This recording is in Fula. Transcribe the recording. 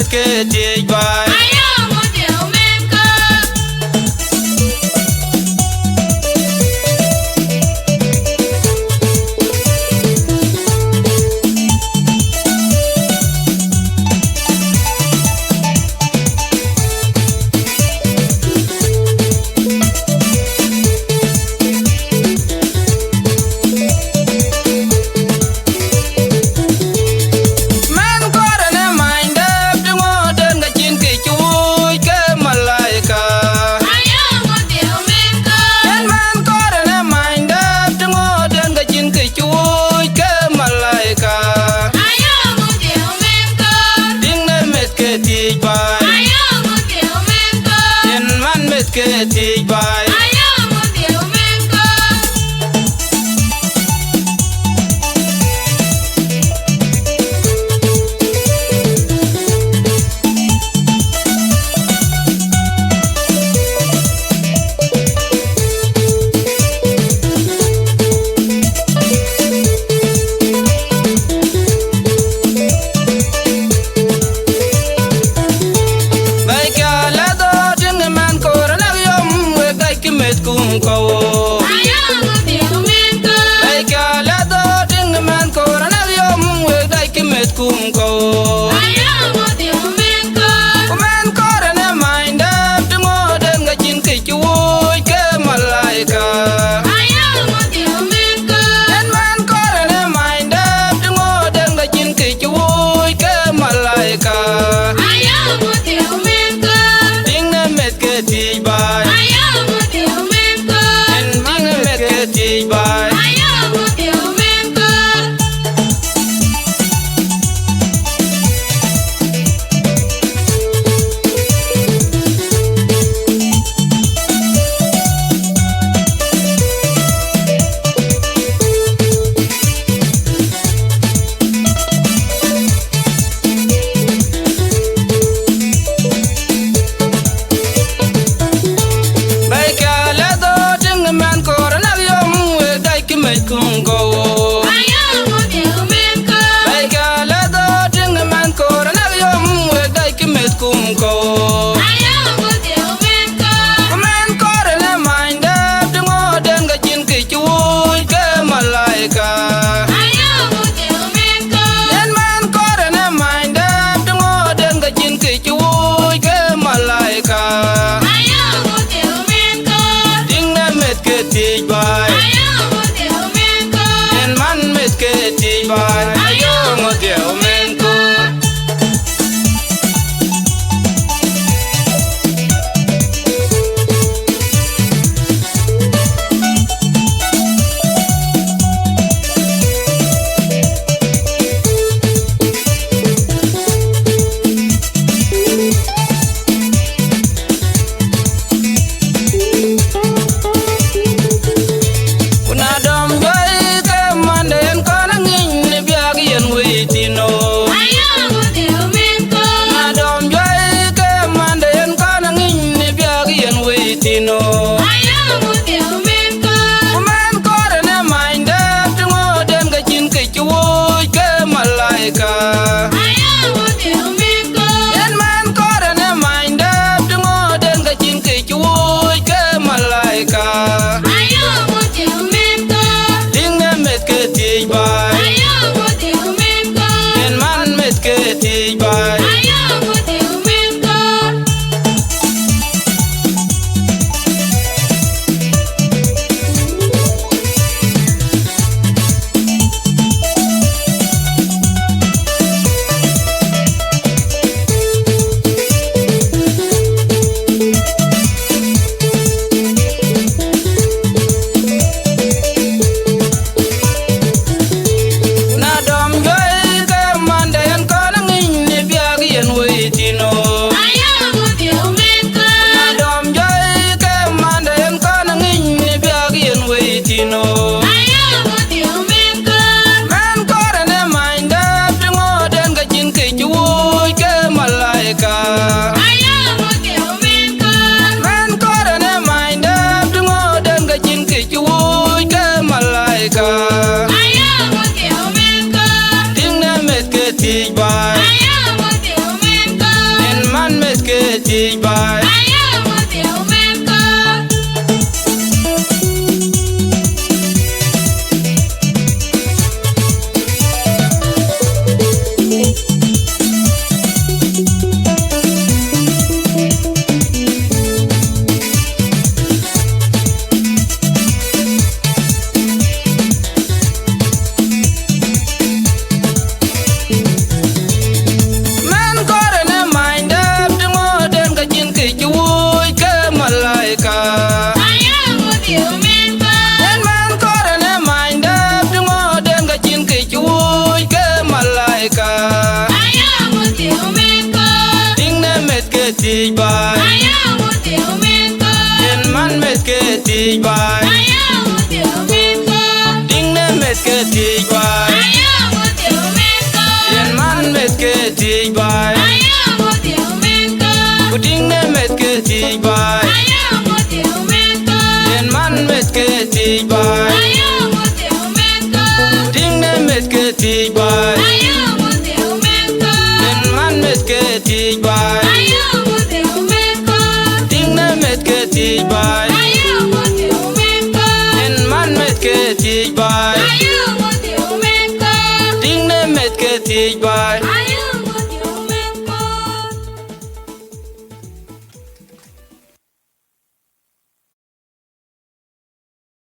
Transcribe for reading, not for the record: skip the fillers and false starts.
met ke ti bai ti bai kum ko ai ka la do ding man ko na yom we dai kimet kum ko men ko na mind up to mo den ga jin ke chu ke malaika en man ko na mind up to mo den ga jin ke chu ke malaika ding na met ke ti bai bye. tij bay yen man met ke tij bay ding ne met ke tij bay yen man met ke tij bay ding ne met ke tij bay yen man met ke tij bay ding ne met ke tij bay yen man met ke tij bay ding ne met ke tij bay yen man met ke tij bay ding ne met ke tij bay